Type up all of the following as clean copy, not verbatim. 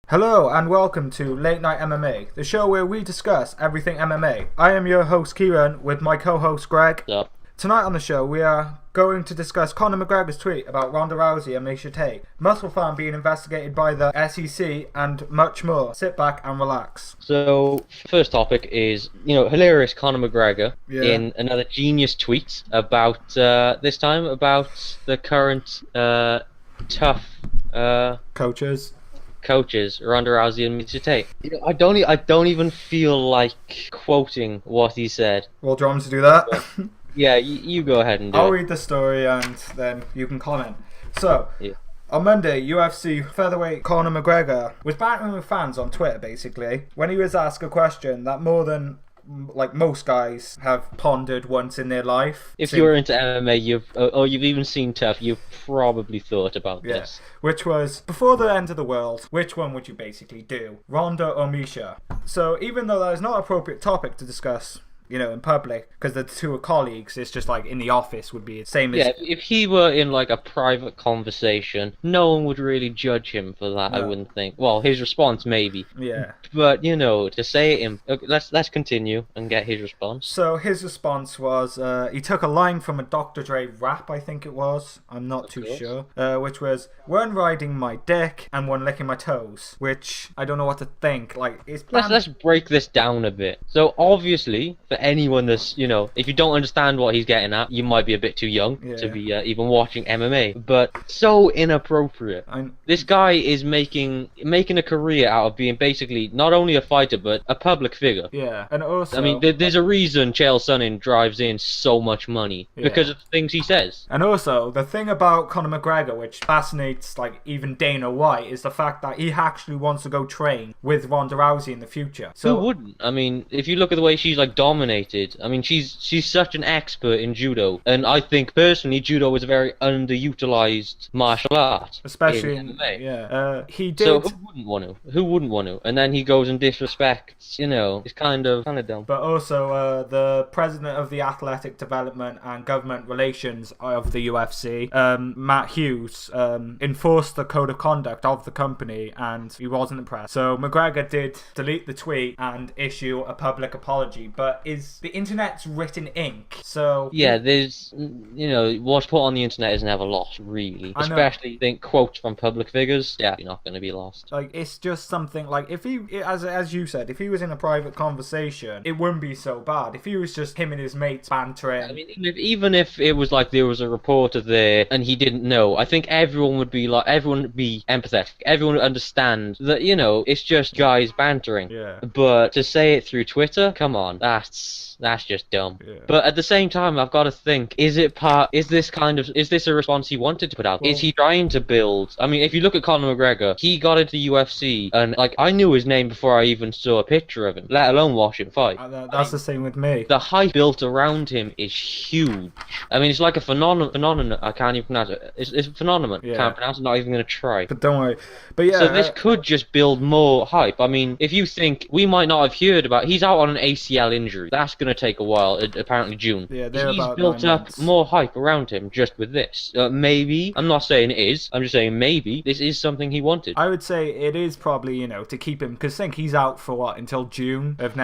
Hello and welcome to Late Night MMA, the show where we discuss everything MMA. I am your host Kieran with my co-host Greg. Yep. Tonight on the show we are going to discuss Conor McGregor's tweet about Ronda Rousey and Miesha Tate, muscle Pharm being investigated by the SEC, and much more. Sit back and relax. So, first topic is, hilarious Conor McGregor in another genius tweet about, this time, about the current tough Coaches, Ronda Rousey and Miesha Tate. I don't even feel like quoting what he said. well, do you want me to do that? Yeah, you go ahead and do I'll it. read the story and then you can comment. So, Yeah. on Monday, UFC featherweight Conor McGregor was bantering with fans on Twitter, basically, when he was asked a question that more than most guys have pondered once in their life. If you're into MMA, you've even seen Tough, you've probably thought about this. Which was, before the end of the world, which one would you basically do? Ronda or Miesha? So even though that is not an appropriate topic to discuss, in public, because the two are colleagues, it's just like in the office would be the same as... Yeah, if he were in like a private conversation, no one would really judge him for that, I wouldn't think. Well, his response maybe. Yeah. But, to say it in... Let's continue and get his response. So his response was, he took a line from a Dr. Dre rap, I think it was. I'm not too sure. Which was, one riding my dick and one licking my toes. Which, I don't know what to think. Like, it's... Let's break this down a bit. So, obviously, for anyone that's, if you don't understand what he's getting at, you might be a bit too young to be even watching MMA. But so inappropriate. This guy is making a career out of being basically not only a fighter, but a public figure. Yeah, and also... I mean, there's a reason Chael Sonnen drives in so much money. Because of the things he says. And also, the thing about Conor McGregor, which fascinates, even Dana White, is the fact that he actually wants to go train with Ronda Rousey in the future. So, who wouldn't? I mean, if you look at the way she's, dominated, I mean, she's such an expert in judo. And I think, personally, judo is a very underutilized martial art. Especially in MMA. He did... So, who wouldn't want to? And then he goes and disrespects, it's kind of dumb. But also, the president of the Athletic Development and Government Relations of the UFC, Matt Hughes, enforced the code of conduct of the company, and he wasn't impressed. So McGregor did delete the tweet and issue a public apology, but the internet's written ink, so... Yeah, there's, what's put on the internet is never lost, really. Especially, think, quotes from public figures, definitely not going to be lost. It's just something, if he, as you said, if he was in a private conversation, it wouldn't be so bad. If he was just him and his mates bantering... I mean, even if it was there was a reporter there and he didn't know, I think everyone would be empathetic. Everyone would understand that, it's just guys bantering. Yeah. But to say it through Twitter, come on, that's just dumb. Yeah. But at the same time, I've got to think, is this a response he wanted to put out? Well, is he trying to build... I mean, if you look at Conor McGregor, he got into UFC, and, I knew his name before I even saw a picture of him, let alone watch him fight. That's the same with me. The hype built around him is huge. I mean, it's like a phenomenon. I can't even pronounce it. It's a phenomenon. Yeah. Can't pronounce it, not even going to try. But don't worry. But yeah... So this could just build more hype. I mean, if you think, we might not have heard about... He's out on an ACL injury. That's going to take a while, apparently June. Yeah, he's built up more hype around him just with this. Maybe, I'm not saying it is, I'm just saying maybe this is something he wanted. I would say it is probably, to keep him, because think he's out for what, until June of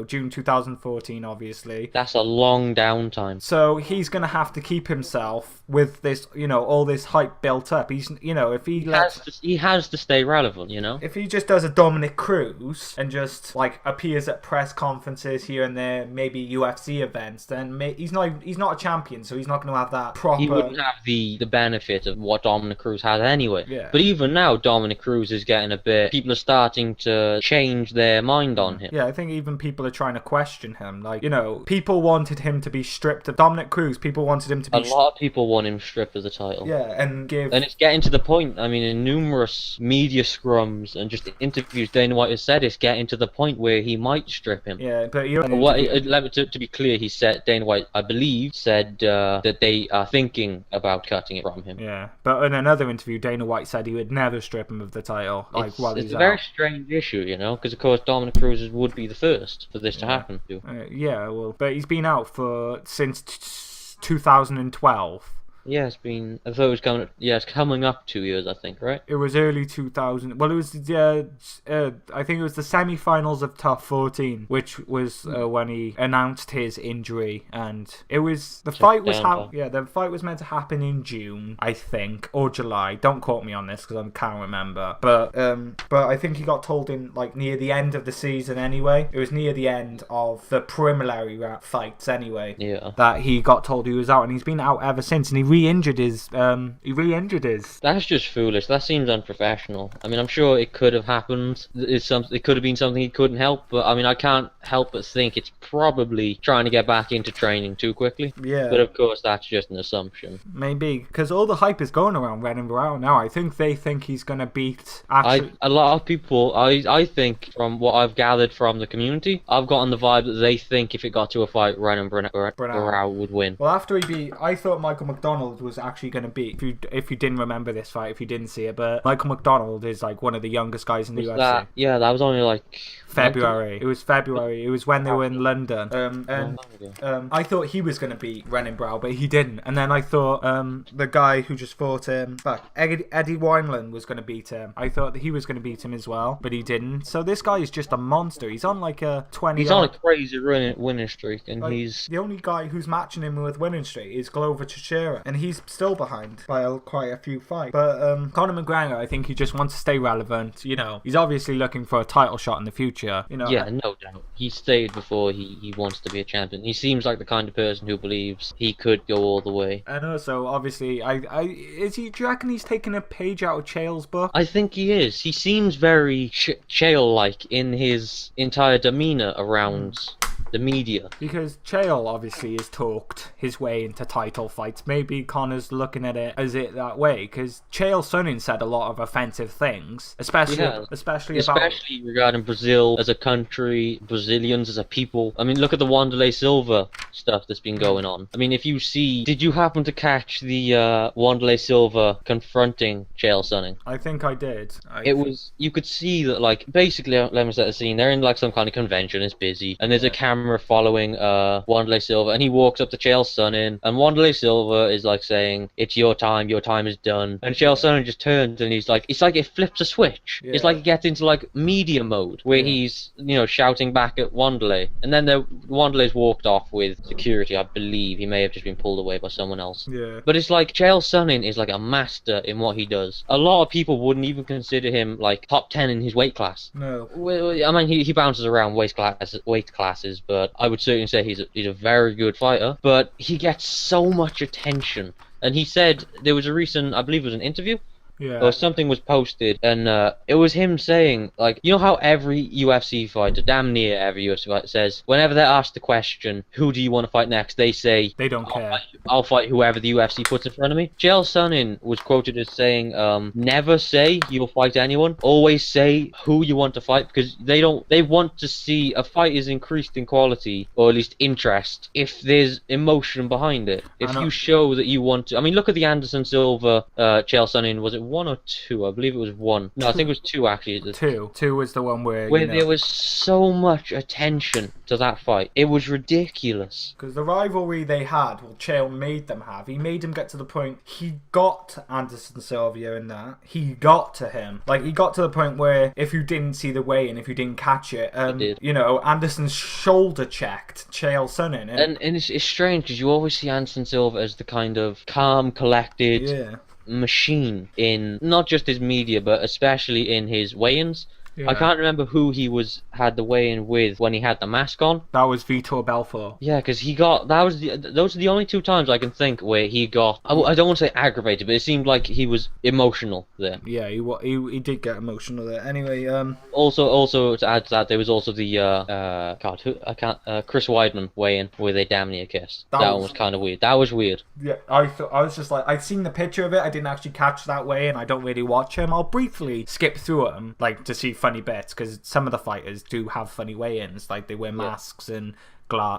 June 2014, obviously. That's a long downtime. So he's going to have to keep himself with this, all this hype built up. He's, if he has to stay relevant, If he just does a Dominic Cruz and just, appears at press conferences here and there, maybe UFC events, then he's not a champion, so he's not going to have that proper... He wouldn't have the benefit of what Dominic Cruz has anyway. Yeah. But even now, Dominic Cruz is getting a bit... People are starting to change their mind on him. Yeah, I think even people are trying to question him. People wanted him to be stripped of Dominic Cruz. People wanted him to be... A lot of people want him stripped of the title. Yeah, and it's getting to the point, I mean, in numerous media scrums and just interviews, Dana White has said it's getting to the point where he might strip him. Yeah, but to be clear, he said, Dana White, I believe, said that they are thinking about cutting it from him. Yeah, but in another interview, Dana White said he would never strip him of the title. It's a very strange issue, because of course Dominic Cruz would be the first for this to happen to. But he's been out since 2012. Yeah, it's been. I thought it was coming. Yeah, it's coming up 2 years, I think, right? It was early 2000. Well, it was I think it was the semi-finals of Top 14, which was when he announced his injury, and it was the fight was the fight was meant to happen in June, I think, or July. Don't quote me on this because I can't remember. But I think he got told in like near the end of the season anyway. It was near the end of the preliminary fights anyway. Yeah. That he got told he was out, and he's been out ever since, and he re-injured his. That's just foolish. That seems unprofessional. I mean, I'm sure it could have happened. It could have been something he couldn't help, but I mean, I can't help but think it's probably trying to get back into training too quickly. Yeah. But of course, that's just an assumption. Maybe because all the hype is going around Renan Barão now. I think they think he's gonna beat. A lot of people. I think from what I've gathered from the community, I've gotten the vibe that they think if it got to a fight, Renan Barão would win. Well, after he beat, I thought Michael McDonald was actually going to beat. If you didn't remember this fight, if you didn't see it, but Michael McDonald is like one of the youngest guys in the UFC. That was only like February. It was February. It was when they were in London. I thought he was going to beat Renan Barão, but he didn't. And then I thought the guy who just fought him, Eddie Wineland, was going to beat him. I thought that he was going to beat him as well, but he didn't. So this guy is just a monster. He's on like a 20. He's on a crazy winning streak, and he's the only guy who's matching him with winning streak is Glover Teixeira, and he's still behind by quite a few fights. But Conor McGregor, I think he just wants to stay relevant. You know, he's obviously looking for a title shot in the future. You know, yeah, no doubt. He stated before he wants to be a champion. He seems like the kind of person who believes he could go all the way. And also, obviously, do you reckon he's taking a page out of Chael's book? I think he is. He seems very Chael-like in his entire demeanor around the media. Because Chael obviously has talked his way into title fights. Maybe Conor's looking at it as it that way, because Chael Sonnen said a lot of offensive things, especially regarding Brazil as a country, Brazilians as a people. I mean, look at the Wanderlei Silva stuff that's been going on. I mean, did you happen to catch the Wanderlei Silva confronting Chael Sonnen? I think I did. You could see that, like, basically, let me set the scene. They're in like some kind of convention, it's busy, and there's a camera following Wanderlei Silva, and he walks up to Chael Sonnen, and Wanderlei Silva is like saying, "It's your time is done." And Chael Sonnen just turns, and he's like, it's like it flips a switch. Yeah. It's like he gets into like media mode where he's, shouting back at Wanderlei, and then Wanderlei's walked off with security. I believe he may have just been pulled away by someone else. Yeah. But it's like Chael Sonnen is like a master in what he does. A lot of people wouldn't even consider him like top 10 in his weight class. No. I mean, he bounces around weight classes, but I would certainly say he's a very good fighter. But he gets so much attention. And he said there was a recent, I believe it was an interview, or something was posted, and it was him saying, like, you know how every UFC fighter, damn near every UFC fighter, says whenever they're asked the question, who do you want to fight next, they say, they don't care. I'll fight whoever the UFC puts in front of me. Chael Sonnen was quoted as saying, never say you'll fight anyone, always say who you want to fight, because they want to see a fight is increased in quality, or at least interest, if there's emotion behind it. If you show that you want to, I mean, look at the Anderson Silva, Chael Sonnen, was it 1 or 2? I believe it was 1. No, I think it was 2 actually. 2 was the one where there was so much attention to that fight. It was ridiculous. Because the rivalry they had, Chael made them have. He made him get to the point. He got to Anderson Silva in that. He got to him. Like, he got to the point where if you didn't see the weigh-in, if you didn't catch it, Anderson's shoulder checked Chael Sonnen. And it's strange because you always see Anderson Silva as the kind of calm, collected machine in not just his media but especially in his weigh-ins. I can't remember who he had the weigh-in with when he had the mask on. That was Vitor Belfort. Yeah, because those are the only 2 times I can think where he got, I don't want to say aggravated, but it seemed like he was emotional there. Yeah, he did get emotional there. Anyway, Also to add to that, there was also the Chris Weidman weigh-in where they damn near kissed. That one was kind of weird. That was weird. Yeah, I was just like, I'd seen the picture of it. I didn't actually catch that weigh-in. I don't really watch him. I'll briefly skip through them, like, to see funny bits, because some of the fighters do have funny weigh-ins, like they wear masks and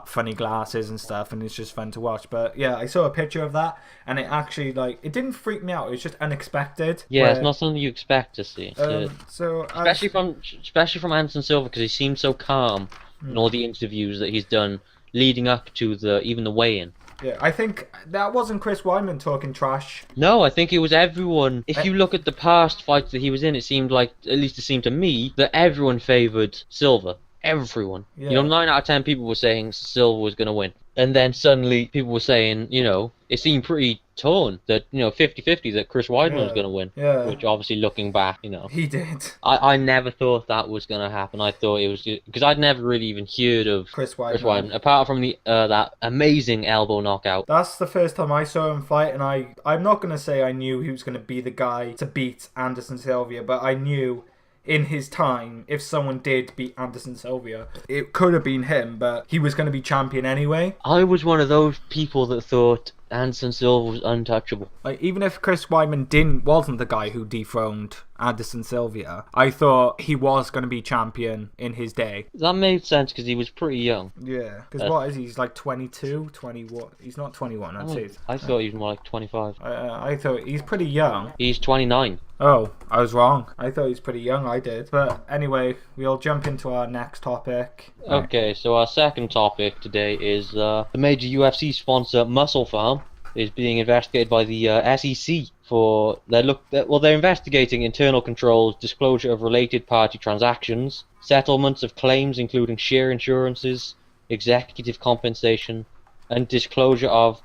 funny glasses and stuff, and it's just fun to watch. But yeah, I saw a picture of that, and it actually, like, it didn't freak me out. It was just unexpected. Yeah, it's not something you expect to see. Especially from Anderson Silva, because he seemed so calm in all the interviews that he's done leading up to even the weigh-in. Yeah, I think that wasn't Chris Weidman talking trash. No, I think it was everyone. If you look at the past fights that he was in, it seemed like, at least it seemed to me, that everyone favoured Silva. Everyone. Yeah. You know, 9 out of 10 people were saying Silva was going to win. And then suddenly people were saying, you know, it seemed pretty torn that, you know, 50-50 that Chris Weidman was going to win. Yeah. Which obviously looking back, you know. He did. I never thought that was going to happen. I thought it was because I'd never really even heard of Chris Weidman. Apart from the that amazing elbow knockout. That's the first time I saw him fight, and I'm not going to say I knew he was going to be the guy to beat Anderson Silva, but I knew in his time, if someone did beat Anderson Silva, it could have been him, but he was going to be champion anyway. I was one of those people that thought Anderson Silva was untouchable. Like, even if Chris Weidman wasn't the guy who dethroned Anderson Silva, I thought he was going to be champion in his day. That made sense because he was pretty young. Yeah, because what is he? He's like 22, 21. He's not 21, I'd say. I thought he was more like 25. I thought he's pretty young. He's 29. Oh, I was wrong. I thought he was pretty young, I did. But anyway, we'll jump into our next topic. Okay, so our second topic today is the major UFC sponsor, Pharm, is being investigated by the SEC for they're investigating internal controls, disclosure of related party transactions, settlements of claims including share insurances, executive compensation, and disclosure of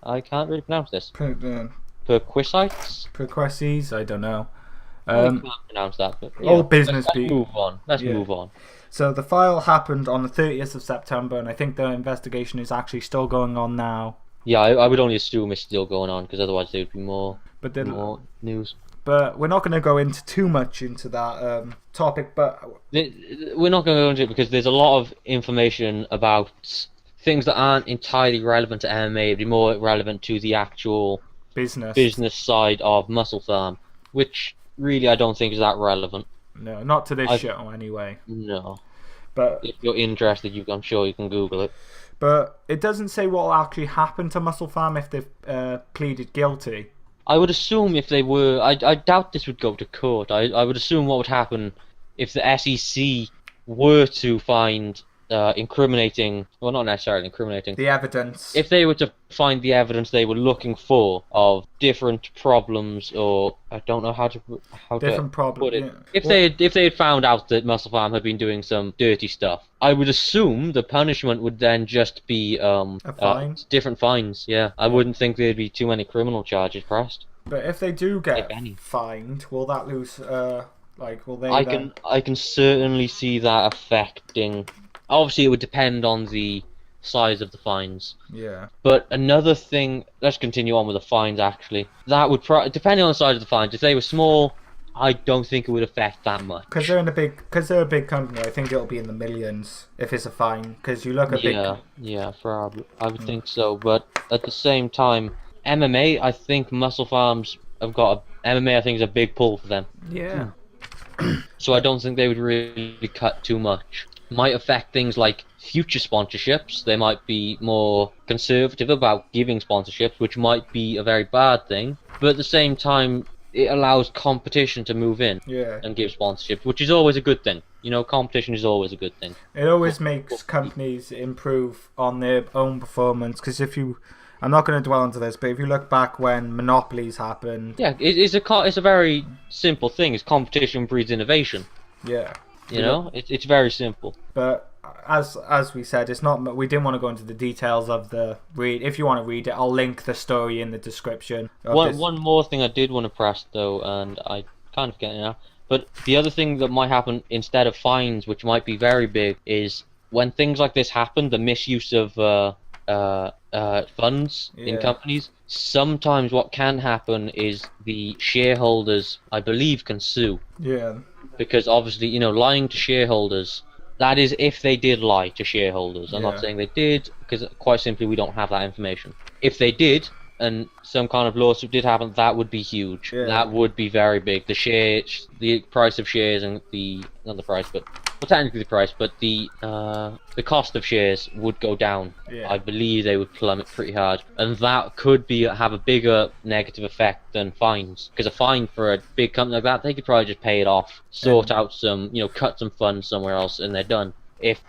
I can't really pronounce this. Perquisites? Perquisites? I don't know. I can't pronounce that. But, all business people. Let's move on. So the file happened on the 30th of September, and I think the investigation is actually still going on now. Yeah, I would only assume it's still going on, because otherwise there would be more news. But we're not going to go into too much into that topic, but... We're not going to go into it because there's a lot of information about things that aren't entirely relevant to MMA. It'd be more relevant to the actual business side of Pharm, which really I don't think is that relevant. No, not to this show anyway. No. But if you're interested, I'm sure you can Google it. But it doesn't say what will actually happen to Pharm if they've pleaded guilty. I would assume if they were... I doubt this would go to court. I would assume what would happen if the SEC were to find incriminating... Well, not necessarily incriminating. The evidence. If they were to find the evidence they were looking for of different problems, or... I don't know how to put it. Yeah. If they had found out that Pharm had been doing some dirty stuff, I would assume the punishment would then just be a fine? Different fines. Yeah, I wouldn't think there'd be too many criminal charges pressed. But if they do get fined, will that lose? Will they? I can certainly see that affecting. Obviously, it would depend on the size of the fines. Yeah. But another thing, let's continue on with the fines. Actually, that would depending on the size of the fines. If they were small, I don't think it would affect that much. Because they're a big company. I think it'll be in the millions if it's a fine. Because you look at probably. I would think so. But at the same time, MMA, I think Pharm's have got MMA. I think is a big pull for them. Yeah. So I don't think they would really cut too much. Might affect things like future sponsorships. They might be more conservative about giving sponsorships, which might be a very bad thing. But at the same time, it allows competition to move in and give sponsorships, which is always a good thing. You know, competition is always a good thing. It always makes companies improve on their own performance. Because I'm not going to dwell into this, but if you look back when monopolies happened... Yeah, it's a very simple thing. It's competition breeds innovation. Yeah. You know, it's very simple. But as we said, it's not. We didn't want to go into the details of the read. If you want to read it, I'll link the story in the description. One more thing I did want to press though, and I kind of get it now. But the other thing that might happen instead of fines, which might be very big, is when things like this happen, the misuse of funds in companies. Sometimes what can happen is the shareholders, I believe, can sue. Yeah. Because obviously, you know, lying to shareholders, that is if they did lie to shareholders. I'm not saying they did, because quite simply we don't have that information. If they did, and some kind of lawsuit did happen, that would be huge. Yeah. That would be very big. The price of shares and not the price, but well, technically the price, but the cost of shares would go down. Yeah. I believe they would plummet pretty hard, and that could have a bigger negative effect than fines. Because a fine for a big company like that, they could probably just pay it off, sort out some, cut some funds somewhere else, and they're done. if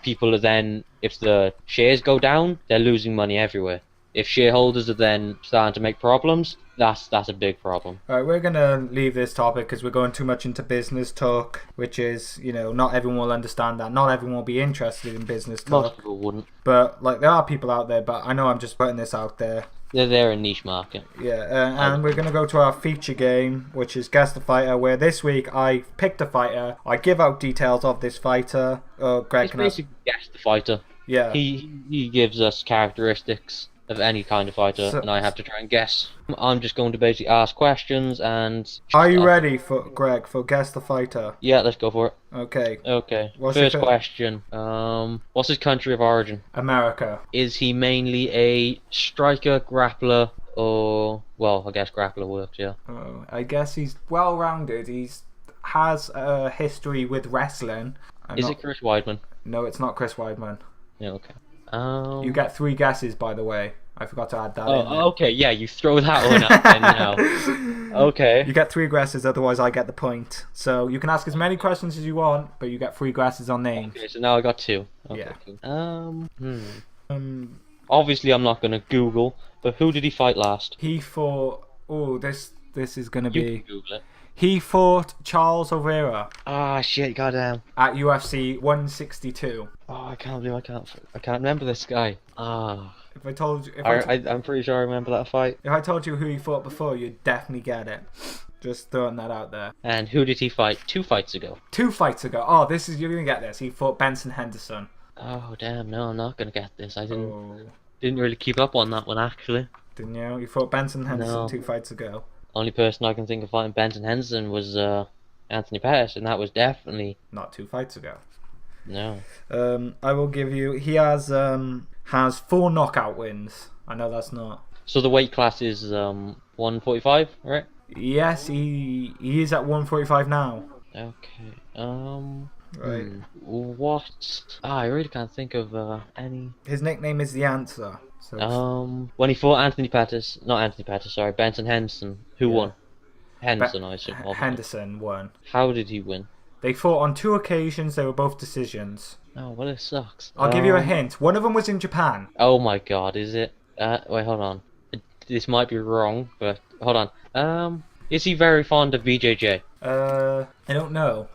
the shares go down, they're losing money everywhere. If shareholders are then starting to make problems, that's a big problem. Alright, we're gonna leave this topic because we're going too much into business talk, which is, not everyone will understand that. Not everyone will be interested in business talk. Most people wouldn't. But there are people out there. But I know I'm just putting this out there. They're a niche market. Yeah, and we're gonna go to our feature game, which is Guess the Fighter, where this week I picked a fighter. I give out details of this fighter. Greg, It's basically Guess the Fighter. Yeah. He gives us characteristics of any kind of fighter, and I have to try and guess. I'm just going to basically ask questions and... Are you ready, Greg, for Guess the Fighter? Yeah, let's go for it. Okay. First question. What's his country of origin? America. Is he mainly a striker, grappler, or... Well, I guess grappler works, yeah. Oh, I guess he's well-rounded. Has a history with wrestling. Is it Chris Weidman? No, it's not Chris Weidman. Yeah, okay. You get 3 guesses, by the way. I forgot to add that in. Oh, okay, yeah, you throw that one up then now. Okay. You get 3 guesses, otherwise I get the point. So you can ask as many questions as you want, but you get 3 guesses on names. Okay, so now I got 2. Okay, yeah. Cool. Obviously I'm not gonna Google, but who did he fight last? He fought... Oh, this is gonna be... You can Google it. He fought Charles Oliveira. Ah, shit, goddamn. At UFC 162. Oh, I can't believe I can't remember this guy. Ah. If I told you... I'm pretty sure I remember that fight. If I told you who he fought before, you'd definitely get it. Just throwing that out there. And who did he fight 2 fights ago? 2 fights ago. Oh, you're going to get this. He fought Benson Henderson. Oh, damn, no, I'm not going to get this. I didn't really keep up on that one, actually. Didn't you? He fought Benson Henderson 2 fights ago. Only person I can think of fighting Benson Henderson was Anthony Pettis, and that was definitely... Not 2 fights ago. No. I will give you... He has 4 knockout wins. I know that's not... So the weight class is 145, right? Yes, he is at 145 now. Okay. Right. What? I really can't think of any... His nickname is The Answer. So... When he fought Benson Henderson, who won? Henderson, I assume. Henderson won. How did he win? They fought on 2 occasions. They were both decisions. Oh, well, it sucks. I'll give you a hint. One of them was in Japan. Oh my god, is it? Wait, hold on. This might be wrong, but hold on. Is he very fond of BJJ? I don't know.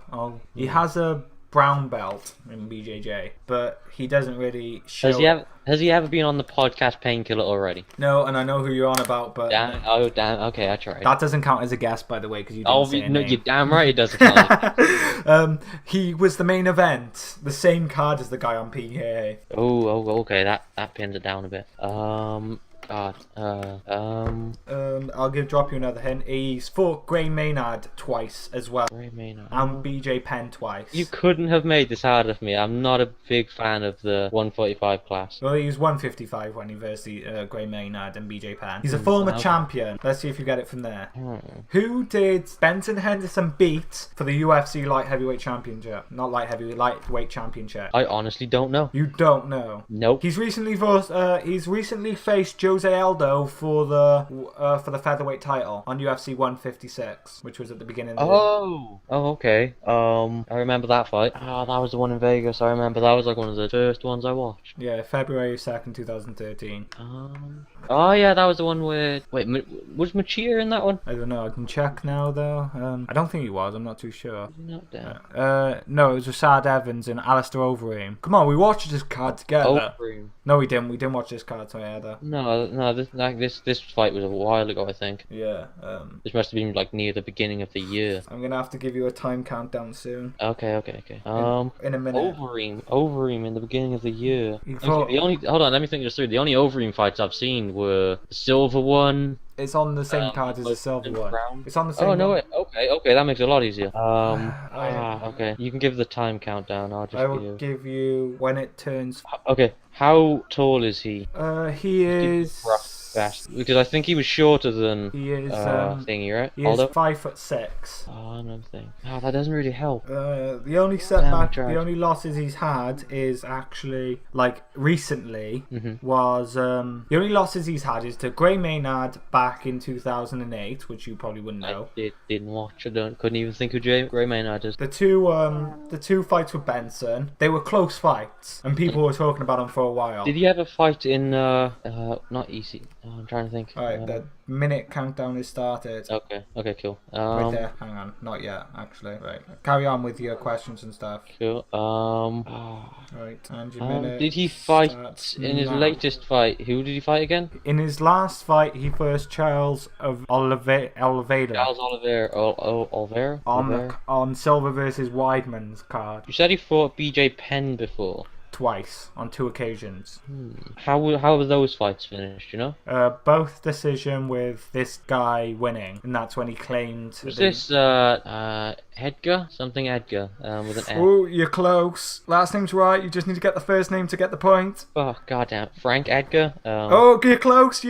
He has a brown belt in BJJ, but he doesn't really show... Has he ever been on the podcast Painkiller already? No, and I know who you're on about, but... Damn, oh, damn, okay, I tried. That doesn't count as a guess, by the way, because you didn't say a name. You're damn right it doesn't count. He was the main event, the same card as the guy on PKA. Oh, okay, that pins it down a bit. God. I'll drop you another hint. He's fought Gray Maynard twice as well. Gray Maynard. And BJ Penn twice. You couldn't have made this harder for me. I'm not a big fan of the 145 class. Well, he was 155 when he versed Gray Maynard and BJ Penn. He's a former champion. Let's see if you get it from there. Who did Benson Henderson beat for the UFC light heavyweight championship? Not light heavyweight, lightweight championship. I honestly don't know. You don't know? Nope. He's recently faced Jose Aldo for the featherweight title on UFC 156, which was at the beginning of the Oh, okay. I remember that fight. Oh, that was the one in Vegas. I remember that was like one of the first ones I watched. Yeah, February 2nd, 2013. Oh yeah, that was the one where... Wait, was Miesha in that one? I don't know. I can check now though. I don't think he was. I'm not too sure. Not down. No, it was Rashad Evans and Alistair Overeem. Come on, we watched this card together. Overeem. No, we didn't. We didn't watch this card together. No. This fight was a while ago, I think. Yeah. This must have been like near the beginning of the year. I'm gonna have to give you a time countdown soon. Okay. In a minute. Overeem in the beginning of the year. Hold on, let me think this through. The only Overeem fights I've seen were the silver one. It's on the same card as the silver one. Brown. It's on the same. Oh no! Wait. Okay, that makes it a lot easier. Okay. You can give the time countdown. I will give you when it turns. Okay. How tall is he? He is best because I think he was shorter than He is. thingy, right? He is 5'6". Oh, another thing. Oh, that doesn't really help. The only setback, Damn, the only losses he's had is actually like recently Mm-hmm. was the only losses he's had is to Gray Maynard back in 2008, which you probably wouldn't know. Didn't watch. Couldn't even think who Gray Maynard is. The two fights with Benson, they were close fights, and people were talking about them for a while. Did he ever fight in not easy? Oh, I'm trying to think. Alright, the minute countdown has started. Okay, cool. Right there. Hang on, not yet, actually. Right, carry on with your questions and stuff. Cool. Right, and your minute. Did he fight in his now. latest fight? Who did he fight again? In his last fight, he faced Charles of Oliveira. Charles Oliveira. On Silver versus Weidman's card. You said he fought BJ Penn before. Twice, on 2 occasions. How were those fights finished, you know? Both decision with this guy winning, and that's when he claimed... Was this, Edgar? Something Edgar, with an F. Oh, you're close. Last name's right, you just need to get the first name to get the point. Oh, goddamn. Frank Edgar? Oh, you're close.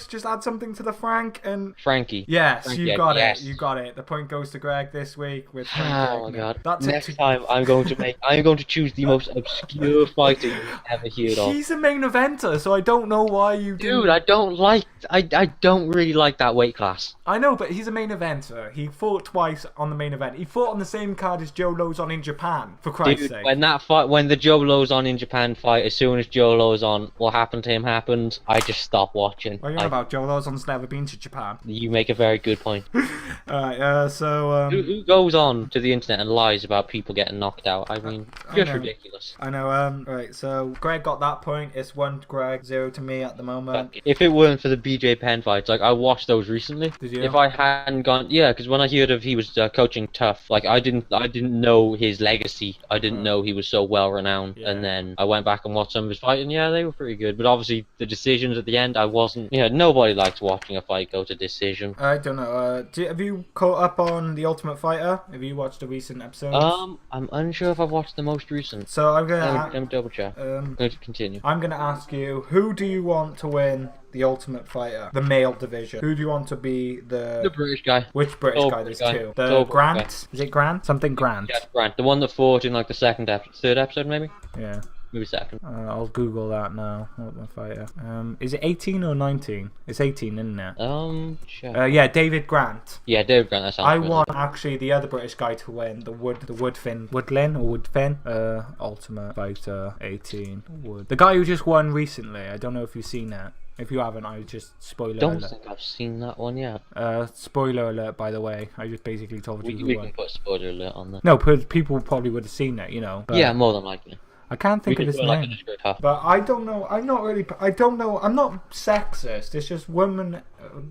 Just add something to the Frank and... Frankie. Yes, Frankie, you got yes. it. You got it. The point goes to Greg this week with Frank. Oh my god. That's Next time I'm going to choose the most obscure fighter you've ever heard of. He's a main eventer, so I don't know why you didn't... Dude, I don't really like that weight class. I know, but he's a main eventer. He fought twice on the main event. He fought on the same card as Joe Lozon in Japan, for Christ's sake. When the Joe Lozon in Japan fight, as soon as Joe Lozon, what happened to him happened, I just stopped watching. What are you on about? Joe Lozon's never been to Japan. You make a very good point. Alright, so... Who goes on to the internet and lies about people getting knocked out? I mean, just ridiculous. I know, right, so Greg got that point. It's 1 to Greg, 0 to me at the moment. If it weren't for the BJ Penn fights, like, I watched those recently. Did you? If I hadn't gone... Yeah, because when I heard of he was coaching Tough, like, I didn't know his legacy. I didn't know he was so well renowned. Yeah. And then I went back and watched some of his fights, and yeah, they were pretty good. But obviously, the decisions at the end, I wasn't... Yeah, nobody likes watching a fight go to decision. I don't know. Have you caught up on The Ultimate Fighter? Have you watched the recent episodes? I'm unsure if I've watched the most recent. So I'm gonna... Let me double check. I'm going to continue. I'm gonna ask you, who do you want to win The Ultimate Fighter, the male division? Who do you want to be the British guy? Which British guy? There's two. The Grant? Guy. Is it Grant? Something Grant. Yeah, Grant. The one that fought in like the third episode maybe? Yeah. Maybe second. I'll Google that now. Ultimate Fighter. Is it 18 or 19? It's 18, isn't it? Sure. Yeah, David Grant. Yeah, David Grant. That sounds. I want actually the other British guy to win the Woodfin. Ultimate Fighter 18 Wood. The guy who just won recently. I don't know if you've seen that. If you haven't, I just spoiler alert. Don't think I've seen that one yet. Spoiler alert, by the way. I just basically told you who won. We can put spoiler alert on there. No, people probably would have seen it, you know. Yeah, more than likely. I can't think of his name. But I don't know. I'm not really. I don't know. I'm not sexist. It's just women's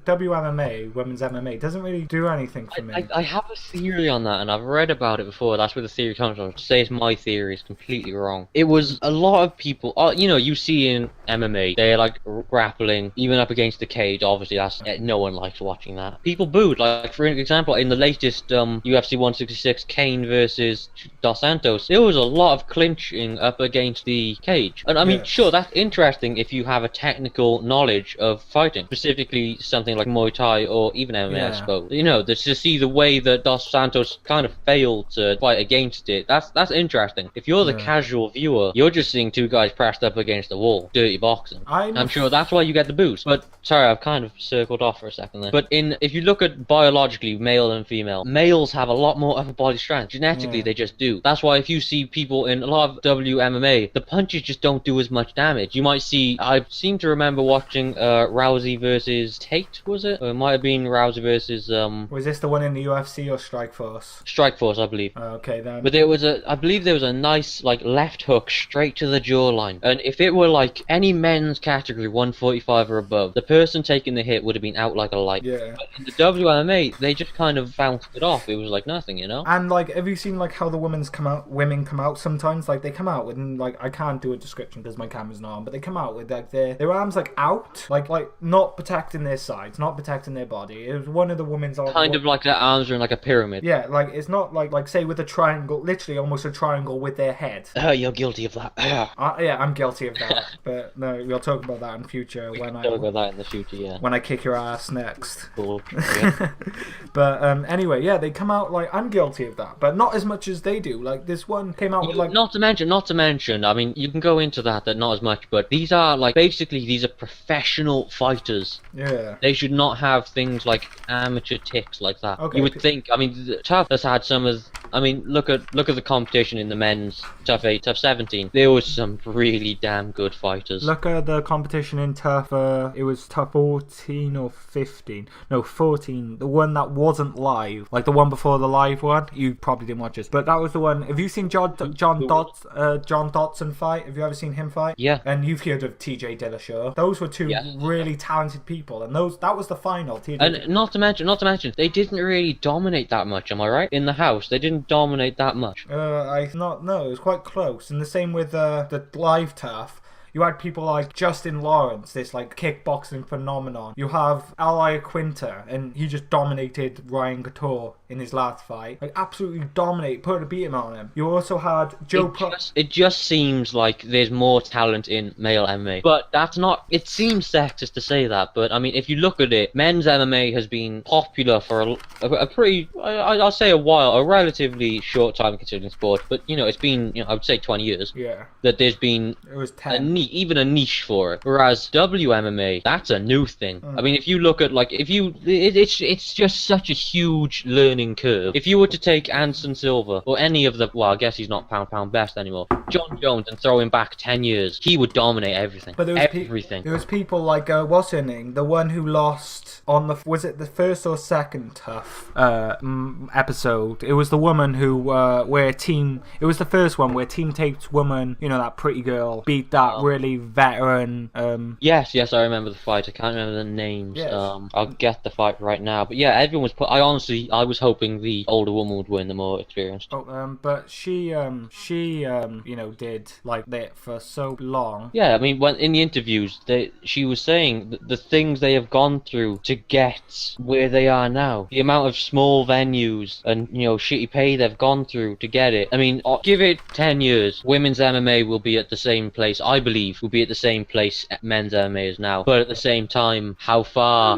MMA doesn't really do anything for me. I have a theory on that, and I've read about it before. That's where the theory comes from. To say it's my theory is completely wrong. It was a lot of people. You know, you see in MMA, they're like grappling, even up against the cage. Obviously, that's no one likes watching that. People booed. Like for example, in the latest UFC 166, Kane versus Dos Santos, there was a lot of clinching up against the cage. And I mean, sure, that's interesting if you have a technical knowledge of fighting, specifically something like Muay Thai or even MMA, I suppose. You know, to see the way that Dos Santos kind of failed to fight against it, that's interesting. If you're the casual viewer, you're just seeing two guys pressed up against the wall, dirty boxing. I'm sure that's why you get the boost. But sorry, I've kind of circled off for a second there. But if you look at biologically, male and female, males have a lot more upper body strength. Genetically, they just do. That's why if you see people in a lot of WMMA, the punches just don't do as much damage. You might see, I seem to remember watching Rousey versus Tate, was it? Or it might have been Rousey versus Was this the one in the UFC or Strikeforce? Strikeforce, I believe. Okay then. But I believe there was a nice like left hook straight to the jawline. And if it were like any men's category 145 or above, the person taking the hit would have been out like a light. Yeah. But in the WMA, they just kind of bounced it off. It was like nothing, you know? And like, have you seen like how the women come out sometimes? Like they come out out with, like, I can't do a description because my camera's not on, but they come out with like their arms like out, like not protecting their sides, not protecting their body. It was one of the women's kind of like their arms are in like a pyramid. Yeah, like it's not like say with a triangle, literally almost a triangle with their head. You're guilty of that. Yeah, I'm guilty of that. But no, we'll talk about that in future. Talk about that in the future, yeah. When I kick your ass next. Cool. Yeah. But anyway, yeah, they come out like I'm guilty of that, but not as much as they do. Like this one came out with like not to mention. I mean, you can go into that not as much, but these are like basically these are professional fighters. Yeah. They should not have things like amateur ticks like that. Okay. You would think. I mean, Tough has had some of. I mean, look at the competition in the men's Tough 8, Tough 17. There was some really damn good fighters. Look at the competition in Tough. It was Tough 14 or 15. No, 14. The one that wasn't live, like the one before the live one. You probably didn't watch it, but that was the one. Have you seen John Dotson fight? Have you ever seen him fight? Yeah. And you've heard of TJ Dillashaw. Those were two really talented people, and that was the final. And not to mention, they didn't really dominate that much. Am I right? In the house, they didn't dominate that much. No, it was quite close. And the same with the live Tough. You had people like Justin Lawrence, this like kickboxing phenomenon. You have Ali Quinta, and he just dominated Ryan Couture in his last fight. Like absolutely dominate, put a beating on him. You also had Joe. It just seems like there's more talent in male MMA, but that's not. It seems sexist to say that, but I mean, if you look at it, men's MMA has been popular for a pretty, I'll say a while, a relatively short time considering sport. But you know, it's been, I would say 20 years. Yeah. That there's been it was 10. Even a niche for it, whereas WMMA, that's a new thing. I mean, if you look at like, it's just such a huge learning curve. If you were to take Anderson Silva or any of the, well, I guess he's not pound best anymore, John Jones, and throw him back 10 years, he would dominate everything. But there was everything. There was people like what's her name, the one who lost on was it the first or second Tough episode? It was the woman who it was the first one where Team Tape's woman, you know, that pretty girl, beat that really veteran. Yes, I remember the fight. I can't remember the names. Yes. I'll get the fight right now. But yeah, everyone was. I was hoping the older woman would win, the more experienced. But she you know, did like that for so long. Yeah, I mean, when in the interviews, she was saying the things they have gone through to get where they are now, the amount of small venues and, you know, shitty pay they've gone through to get it. I mean, give it 10 years, women's MMA will be at the same place. I believe will be at the same place men's MMA is now. But at the same time, how far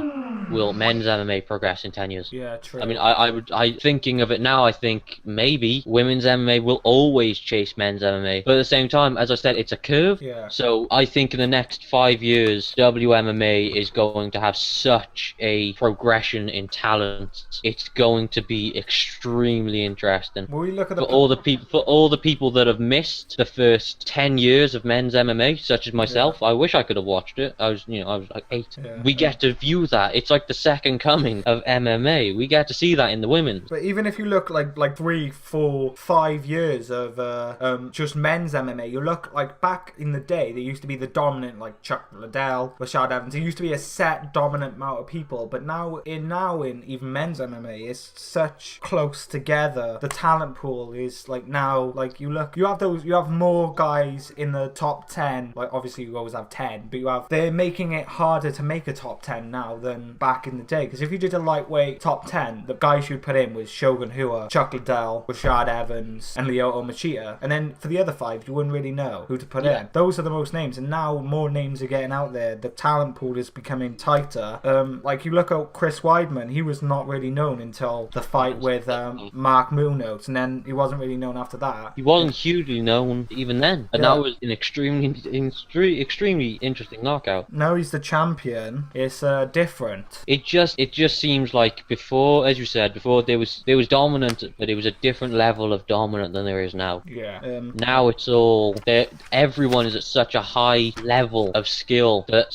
will men's MMA progress in 10 years? Yeah, true. I mean, thinking of it now, I think maybe women's MMA will always chase men's MMA. But at the same time, as I said, it's a curve. Yeah. So I think in the next 5 years, WMMA is going to have such a progression in talent. It's going to be extremely interesting. Will we look at for all the people that have missed the first 10 years of men's MMA, such as myself. I wish I could have watched it. I was like 8. Yeah. We get to view that. It's like the second coming of MMA. We get to see that in the women's. But even if you look like 3, 4, 5 years of just men's MMA, you look like back in the day, there used to be the dominant like Chuck Liddell, Rashad Evans. There used to be a set dominant amount of people, but now in even men's MMA, it's such close together. The talent pool is like now, like you have more guys in the top 10. Like obviously you always have 10, but they're making it harder to make a top 10 now than back in the day. Because if you did a lightweight top 10, the guys you'd put in was Shogun Rua, Chuck Liddell, Rashad Evans, and Lyoto Machida. And then for the other 5, you wouldn't really know who to put in. Those are the most names, and now more names are getting out there. The talent pool is becoming tighter. Like you look at Chris Weidman, he was not really known until the fight with Mark Munoz, and then he wasn't really known after that. He wasn't hugely known even then, and that was an extremely interesting knockout. Now he's the champion. It's different. It just seems like before, as you said before, there was dominant, but it was a different level of dominant than there is now. Yeah. Now it's all everyone is at such a high level of skill that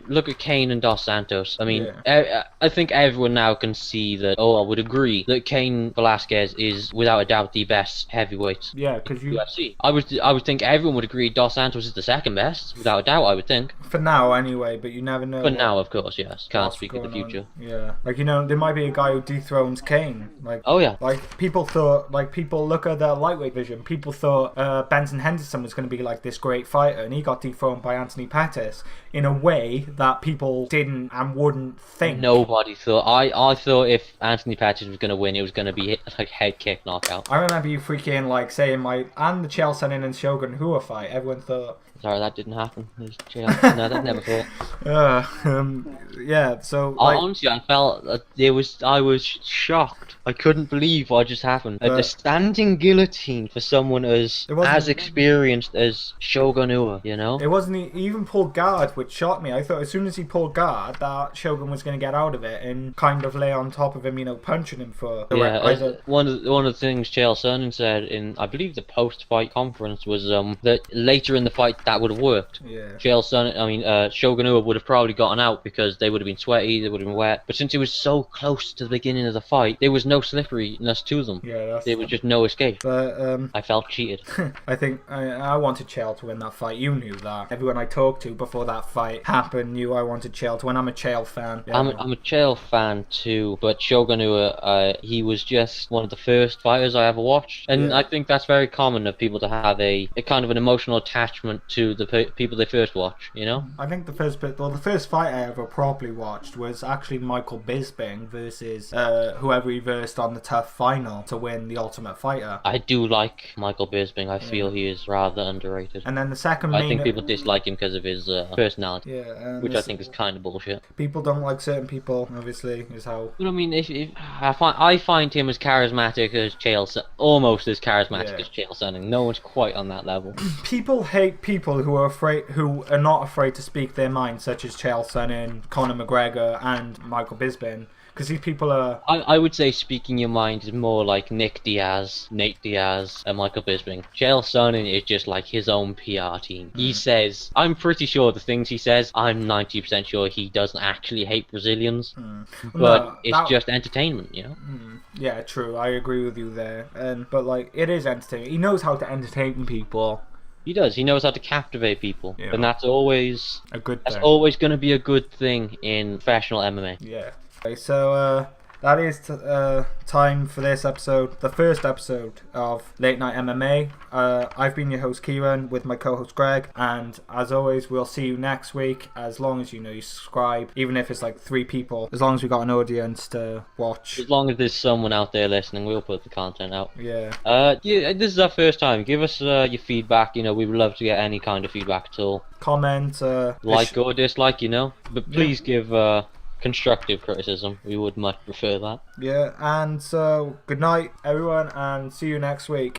look at Kane and Dos Santos. I mean, I think everyone now can see that. I would agree that Cain Velasquez is without a doubt the best heavyweight. Yeah, because UFC. I would think everyone would agree Dos Santos is the second best, without a doubt, I would think. For now, anyway, but you never know. But now, of course, yes. Can't what's speak of the going on. future. Yeah. Like, you know, there might be a guy who dethrones Kane. Like, Oh, yeah. Like, people thought, like, people look at the lightweight division, people thought Benson Henderson was going to be, like, this great fighter, and he got dethroned by Anthony Pettis in a way that people didn't and wouldn't think. Nobody thought. I thought if Anthony Pettis was going to win, it was going to be like head kick knockout. I remember you freaking, like, saying, and the Chael Sonnen and Shogun Rua fight, everyone thought... Sorry, that didn't happen. No, that never thought. Yeah, so... Like, Honestly, I felt that I was shocked. I couldn't believe what just happened. The standing guillotine for someone as experienced as Shogun Rua, you know? It wasn't... He even pulled guard, which shocked me. I thought as soon as he pulled guard, that Shogun was going to get out of it and kind of lay on top of him, you know, punching him for... Yeah, one of the things Chael Sonnen said in, I believe, the post-fight conference was that later in the fight that would have worked. Yeah. Chael Sonnen, Shogun Rua would have probably gotten out because they would have been sweaty, they would have been wet. But since it was so close to the beginning of the fight, there was no slipperiness to them. Yeah, there was just no escape. But I felt cheated. I think I wanted Chael to win that fight. You knew that. Everyone I talked to before that fight happened knew I wanted Chael to win. I'm a Chael fan. Yeah. I'm a Chael fan too, but Shogun Rua, he was just one of the first fighters I ever watched, and I think that's very common of people to have a kind of an emotional attachment to the people they first watch. You know. I think the first fight I ever properly watched was actually Michael Bisping versus whoever he versed on the Tough Final to win the Ultimate Fighter. I do like Michael Bisping. I feel he is rather underrated. And then the second I think people dislike him because of his personality. Yeah, which I think is kind of bullshit. People don't like certain people, obviously, is how... But I mean, if I find him as charismatic as almost as charismatic as Chael Sonnen. No one's quite on that level. People hate people who are not afraid to speak their mind, such as Chael Sonnen, Conor McGregor, and Michael Bisping. Because these people are... I would say speaking your mind is more like Nate Diaz, and Michael Bisping. Chael Sonnen is just like his own PR team. He says, I'm pretty sure the things he says, I'm 90% sure he doesn't actually hate Brazilians. But it's just entertainment, you know? Yeah, true. I agree with you there. But, like, it is entertaining. He knows how to entertain people. He does. He knows how to captivate people. Yeah. And that's always... a good thing. That's always going to be a good thing in professional MMA. Yeah. Okay, so that is time for this episode, the first episode of Late Night MMA. I've been your host Kieran with my co-host Greg, and as always we'll see you next week, as long as you subscribe, even if it's like 3 people, as long as we got an audience to watch. As long as there's someone out there listening, we'll put the content out. Yeah. This is our first time. Give us your feedback. We would love to get any kind of feedback at all. Comment, like or dislike, but please give constructive criticism. We would much prefer that. Yeah, and so good night everyone, and see you next week.